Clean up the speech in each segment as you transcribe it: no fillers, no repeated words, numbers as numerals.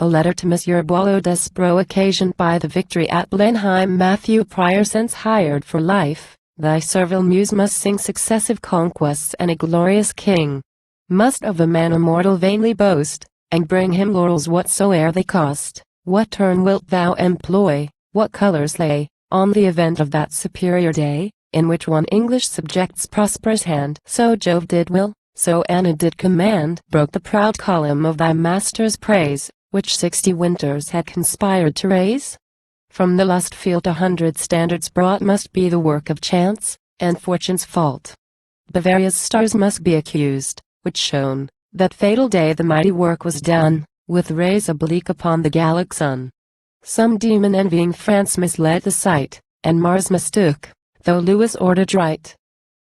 A letter to Monsieur Boileau Despreaux occasioned by the victory at Blenheim. Matthew Prior, since hired for life, thy servile muse must sing successive conquests, and a glorious king must of a man immortal vainly boast, and bring him laurels whatsoe'er they cost. What turn wilt thou employ, what colours lay, on the event of that superior day, in which one English subject's prosperous hand, so Jove did will, so Anna did command, broke the proud column of thy master's praise, which 60 winters had conspired to raise? From the lust field 100 standards brought must be the work of chance, and fortune's fault. Bavaria's stars must be accused, which shone, that fatal day the mighty work was done, with rays oblique upon the Gallic sun. Some demon envying France misled the sight, and Mars mistook, though Lewis ordered right.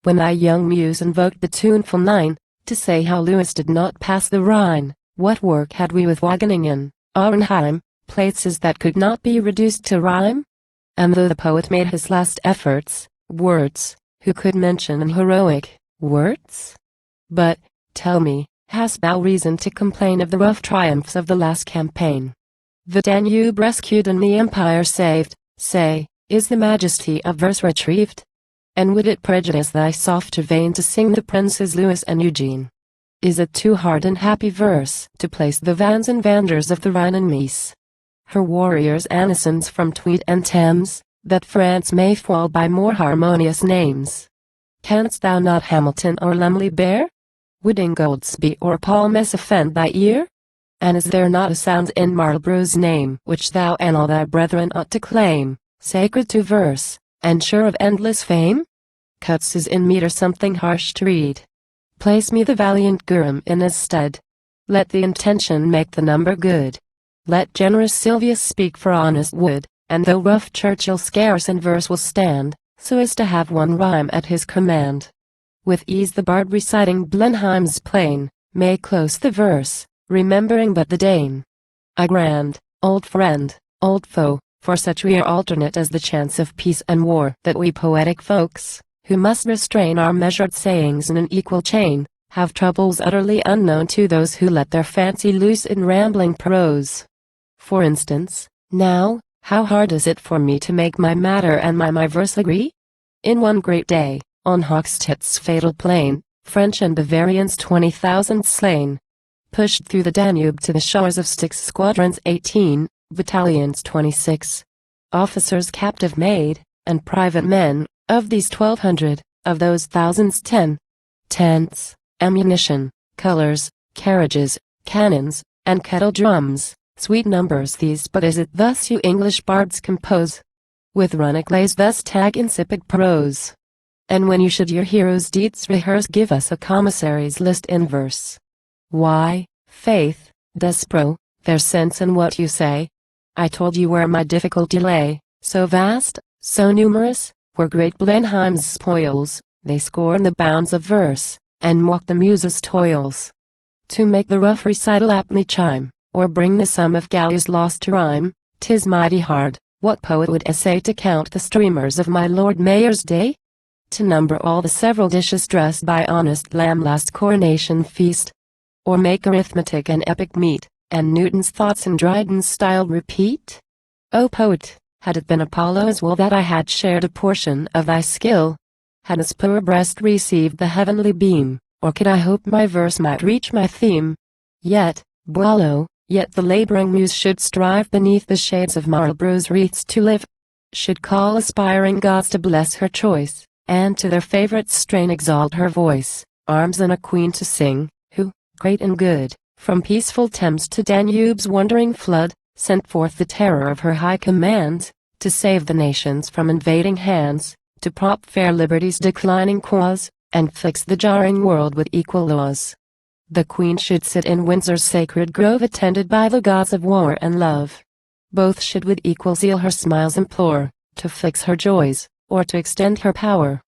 When thy young muse invoked the tuneful nine, to say how Lewis did not pass the Rhine, what work had we with Wageningen, Arnheim, places that could not be reduced to rhyme? And though the poet made his last efforts, words, who could mention an heroic, words? But, tell me, hast thou reason to complain of the rough triumphs of the last campaign? The Danube rescued and the empire saved, say, is the majesty of verse retrieved? And would it prejudice thy softer vein to sing the princes Louis and Eugene? Is it too hard in happy verse to place the Vans and Vanders of the Rhine and Meuse, her warriors Anisons from Tweed and Thames, that France may fall by more harmonious names? Canst thou not Hamilton or Lumley bear? Would Ingoldsby or Palmes offend thy ear? And is there not a sound in Marlborough's name which thou and all thy brethren ought to claim, sacred to verse, and sure of endless fame? Cuts is in metre something harsh to read. Place me the valiant Gurham in his stead. Let the intention make the number good. Let generous Silvius speak for honest Wood, and though rough Churchill scarce in verse will stand, so as to have one rhyme at his command. With ease the bard reciting Blenheim's plain, may close the verse, remembering but the Dane. I grant, old friend, old foe, for such we are alternate as the chance of peace and war, that we poetic folks, who must restrain our measured sayings in an equal chain, have troubles utterly unknown to those who let their fancy loose in rambling prose. For instance, now, how hard is it for me to make my matter and my verse agree? In one great day, on Hochstedt's fatal plain, French and Bavarians 20,000 slain, pushed through the Danube to the shores of Styx, squadrons 18, battalions 26, officers captive made, and private men, of these 1,200, of those thousands 10. Tents, ammunition, colors, carriages, cannons, and kettle drums, sweet numbers these, but is it thus you English bards compose? With runic lays thus tag insipid prose. And when you should your heroes' deeds rehearse, give us a commissary's list in verse. Why, faith, Despreaux, there's sense in what you say. I told you where my difficulty lay, so vast, so numerous, were great Blenheim's spoils, they scorn the bounds of verse, and mock the muse's toils. To make the rough recital aptly chime, or bring the sum of galleys lost to rhyme, 'tis mighty hard. What poet would essay to count the streamers of my Lord Mayor's day? To number all the several dishes dressed by honest lamb last coronation feast? Or make arithmetic and epic meet, and Newton's thoughts in Dryden's style repeat? O poet, had it been Apollo's will that I had shared a portion of thy skill, had his poor breast received the heavenly beam, or could I hope my verse might reach my theme? Yet, Boileau, yet the labouring muse should strive beneath the shades of Marlborough's wreaths to live, should call aspiring gods to bless her choice, and to their favourite strain exalt her voice, arms and a queen to sing, who, great and good, from peaceful Thames to Danube's wandering flood, sent forth the terror of her high command, to save the nations from invading hands, to prop fair liberty's declining cause, and fix the jarring world with equal laws. The Queen should sit in Windsor's sacred grove attended by the gods of war and love. Both should with equal zeal her smiles implore, to fix her joys, or to extend her power.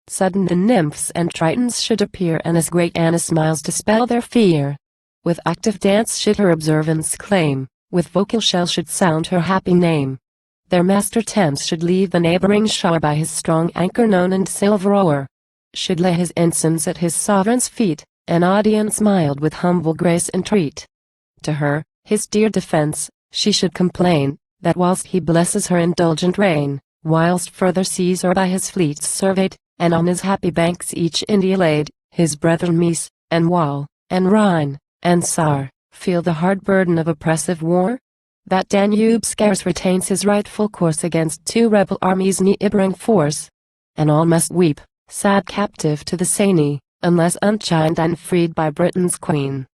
Sudden the nymphs and tritons should appear, and as great Anna's smiles dispel their fear. With active dance should her observance claim, with vocal shell should sound her happy name. Their master Thames should leave the neighboring shore by his strong anchor known and silver oar, should lay his ensigns at his sovereign's feet, an audience mild with humble grace entreat. To her, his dear defense, she should complain, that whilst he blesses her indulgent reign, whilst further seas are by his fleets surveyed, and on his happy banks each India laid, his brethren Meuse, and Wall, and Rhine, and Saar, feel the hard burden of oppressive war? That Danube scarce retains his rightful course against two rebel armies' neighboring force, and all must weep, sad captive to the Seine, unless unchained and freed by Britain's queen.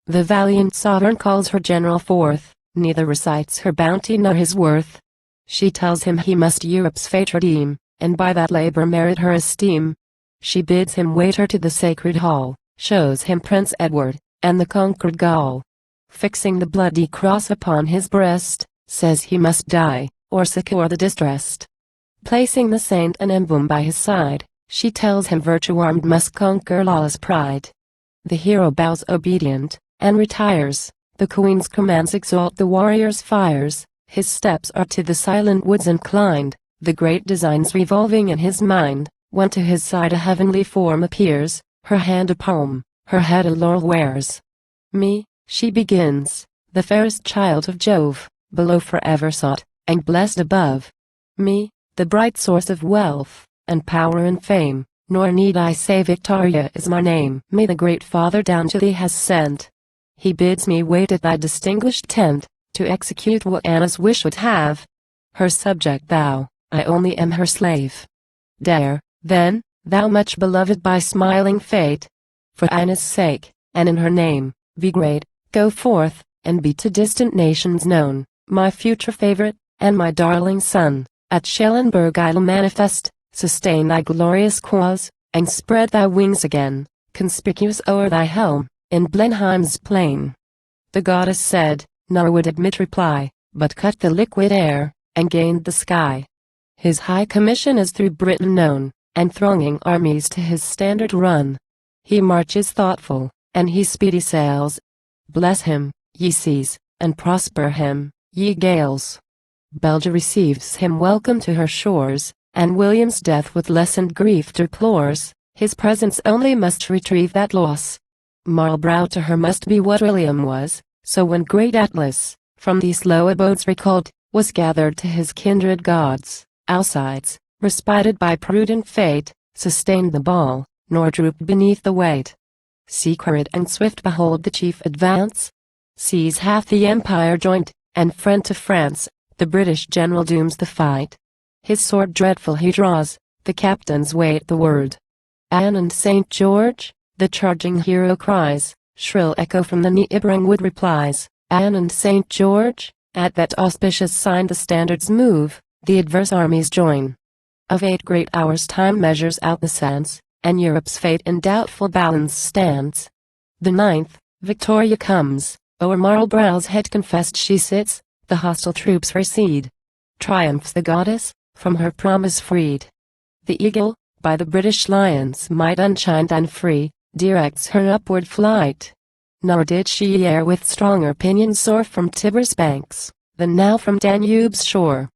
The valiant sovereign calls her general forth, neither recites her bounty nor his worth. She tells him he must Europe's fate redeem, and by that labor merit her esteem. She bids him wait her to the sacred hall, shows him Prince Edward, and the conquered Gaul. Fixing the bloody cross upon his breast, says he must die, or succor the distressed. Placing the saint an emblem by his side, she tells him virtue armed must conquer lawless pride. The hero bows obedient, and retires. The queen's commands exalt the warrior's fires. His steps are to the silent woods inclined, the great designs revolving in his mind, when to his side a heavenly form appears, her hand a palm, her head a laurel wears. Me, she begins, the fairest child of Jove, below forever sought, and blessed above. Me, the bright source of wealth, and power and fame, nor need I say Victoria is my name. Me the great Father down to thee has sent. He bids me wait at thy distinguished tent, to execute what Anna's wish would have. Her subject thou, I only am her slave. Dare, then, thou much beloved by smiling fate, for Anna's sake, and in her name, be great, go forth, and be to distant nations known, my future favorite, and my darling son. At Schellenberg I'll manifest, sustain thy glorious cause, and spread thy wings again, conspicuous o'er thy helm, in Blenheim's plain. The goddess said, nor would admit reply, but cut the liquid air, and gained the sky. His high commission is through Britain known, and thronging armies to his standard run. He marches thoughtful, and he speedy sails. Bless him, ye seas, and prosper him, ye gales. Belgia receives him welcome to her shores, and William's death with lessened grief deplores. His presence only must retrieve that loss. Marlborough to her must be what William was, so when great Atlas, from these low abodes recalled, was gathered to his kindred gods, Alcides, respited by prudent fate, sustained the ball, nor drooped beneath the weight. Secret and swift behold the chief advance. Seas hath the empire joined, and friend to France, the British general dooms the fight. His sword dreadful he draws, the captains wait the word. Anne and St. George, the charging hero cries, shrill echo from the neighboring wood replies. Anne and St. George, at that auspicious sign the standards move, the adverse armies join. Of 8 great hours time measures out the sands, and Europe's fate in doubtful balance stands. The 9th, Victoria comes, o'er Marlborough's head confessed she sits, the hostile troops recede. Triumphs the goddess, from her promise freed. The eagle, by the British lion's might unchained and free, directs her upward flight. Nor did she ere with stronger pinions soar from Tiber's banks, than now from Danube's shore.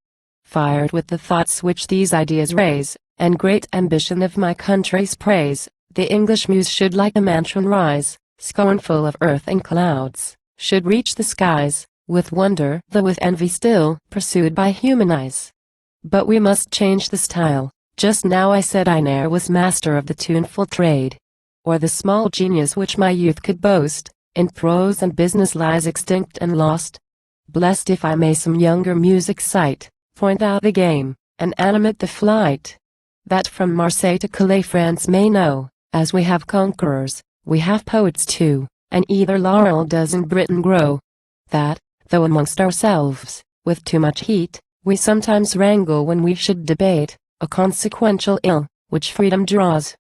Fired with the thoughts which these ideas raise, and great ambition of my country's praise, the English muse should like a mansion rise, scornful of earth and clouds, should reach the skies, with wonder though with envy still, pursued by human eyes. But we must change the style. Just now I said I ne'er was master of the tuneful trade, or the small genius which my youth could boast. In prose and business lies extinct and lost. Blessed if I may some younger music cite, point out the game, and animate the flight. That from Marseille to Calais France may know, as we have conquerors, we have poets too, and either laurel does in Britain grow. That, though amongst ourselves, with too much heat, we sometimes wrangle when we should debate, a consequential ill, which freedom draws.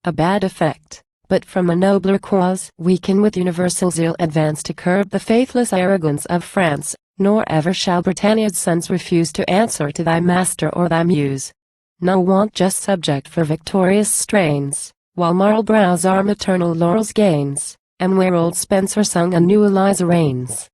A bad effect. But from a nobler cause we can with universal zeal advance to curb the faithless arrogance of France, nor ever shall Britannia's sons refuse to answer to thy master or thy muse. No want just subject for victorious strains, while Marlborough's arm eternal laurels gains, and where old Spenser sung a new Eliza reigns.